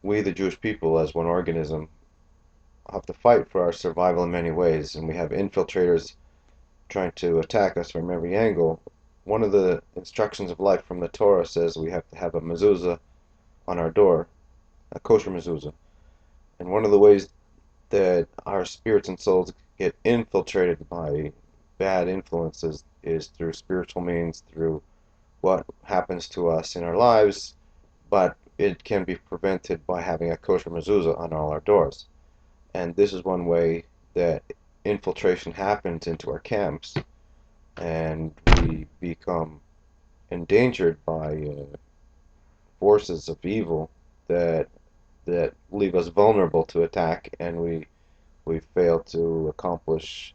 we, the Jewish people, as one organism, have to fight for our survival in many ways, and we have infiltrators trying to attack us from every angle. One of the instructions of life from the Torah says we have to have a mezuzah on our door, a kosher mezuzah. And one of the ways that our spirits and souls get infiltrated by bad influences is through spiritual means, through what happens to us in our lives, but it can be prevented by having a kosher mezuzah on all our doors. And this is one way that infiltration happens into our camps, and we become endangered by forces of evil that leave us vulnerable to attack, and we fail to accomplish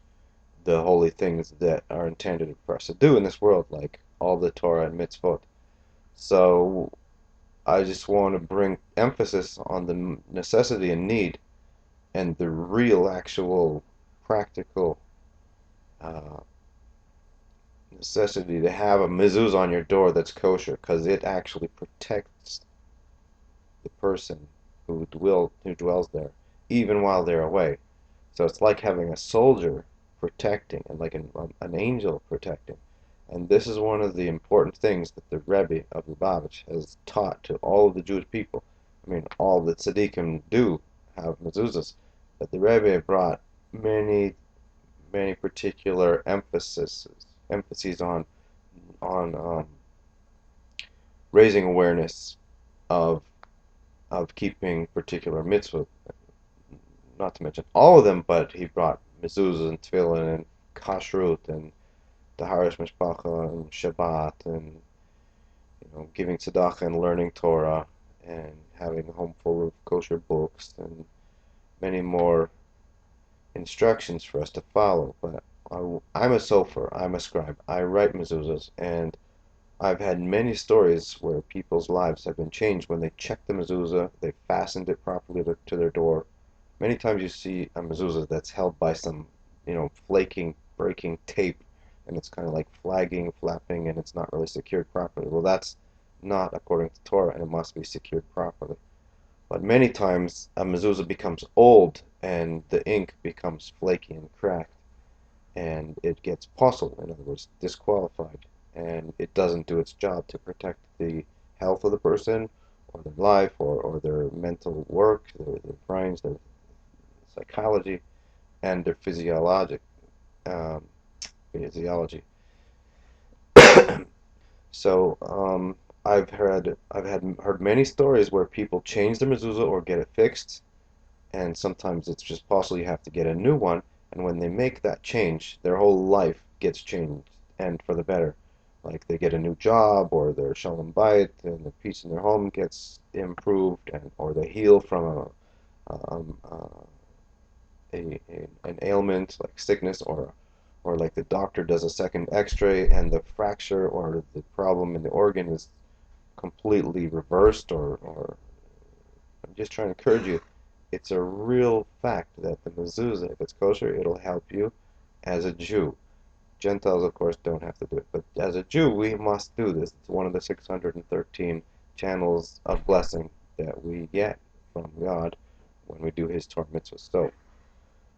the holy things that are intended for us to do in this world, like all the Torah and mitzvot. So I just want to bring emphasis on the necessity and need and the real, actual, practical uh, necessity to have a mezuzah on your door that's kosher, because it actually protects the person who dwells there, even while they're away. So it's like having a soldier protecting, and like an angel protecting. And this is one of the important things that the Rebbe of Lubavitch has taught to all of the Jewish people. I mean, all the tzaddikim do have mezuzahs, but the Rebbe brought many, many particular emphases on raising awareness of keeping particular mitzvot, not to mention all of them, but he brought mezuzahs and tefillin and kashrut and taharas mishpacha and Shabbat and giving tzedakah and learning Torah and having a home full of kosher books and many more instructions for us to follow. But I'm a sofer, I'm a scribe, I write mezuzahs, and I've had many stories where people's lives have been changed when they checked the mezuzah, they fastened it properly to their door. Many times you see a mezuzah that's held by some, flaking, breaking tape, and it's kind of like flagging, flapping, and it's not really secured properly. Well, that's not according to Torah, and it must be secured properly. But many times a mezuzah becomes old, and the ink becomes flaky and cracked, and it gets puzzled, in other words, disqualified, and it doesn't do its job to protect the health of the person, or their life, or their mental work, their brains, their psychology, and their um, physiology. So I've heard many stories where people change their mezuzah or get it fixed, and sometimes it's just possible you have to get a new one. And when they make that change, their whole life gets changed, and for the better. Like they get a new job, or their shalom bayit, and the peace in their home gets improved, and or they heal from an ailment like sickness, or like the doctor does a second X-ray, and the fracture or the problem in the organ is completely reversed, or I'm just trying to encourage you. It's a real fact that the mezuzah, if it's kosher, it'll help you as a Jew. Gentiles, of course, don't have to do it, but as a Jew, we must do this. It's one of the 613 channels of blessing that we get from God when we do His Torah mitzvahs. So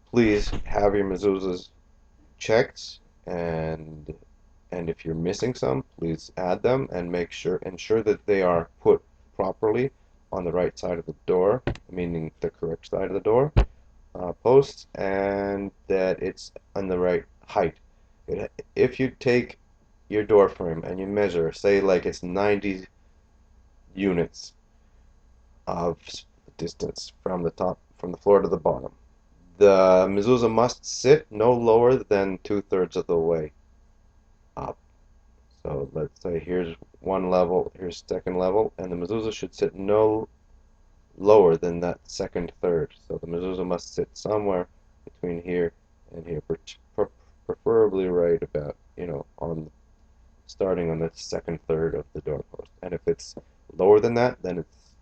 please have your mezuzahs checked, and if you're missing some, please add them and ensure that they are put properly on the right side of the door, meaning the correct side of the door post, and that it's on the right height. If you take your door frame and you measure, say like it's 90 units of distance from the floor to the bottom, the mezuzah must sit no lower than 2/3 of the way up. So let's say here's one level, here's second level, and the mezuzah should sit no lower than that second third. So the mezuzah must sit somewhere between here and here, preferably right about, on starting on the second third of the doorpost. And if it's lower than that, then it's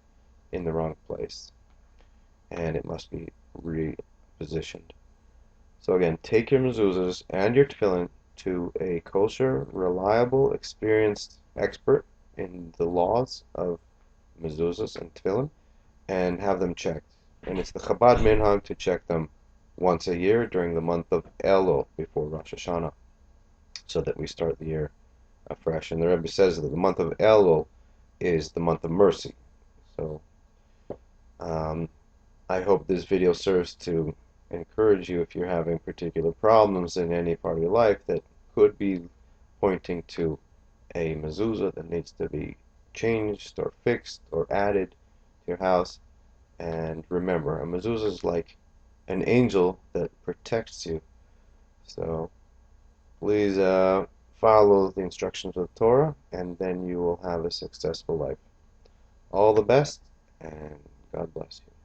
in the wrong place, and it must be repositioned. So again, take your mezuzahs and your tefillin to a kosher, reliable, experienced expert in the laws of mezuzahs and tefillin, and have them checked. And it's the Chabad minhag to check them once a year during the month of Elul before Rosh Hashanah, so that we start the year afresh. And the Rebbe says that the month of Elul is the month of mercy. So um, I hope this video serves to encourage you if you're having particular problems in any part of your life that could be pointing to a mezuzah that needs to be changed or fixed or added to your house. And remember, a mezuzah is like an angel that protects you. So please follow the instructions of the Torah, and then you will have a successful life. All the best, and God bless you.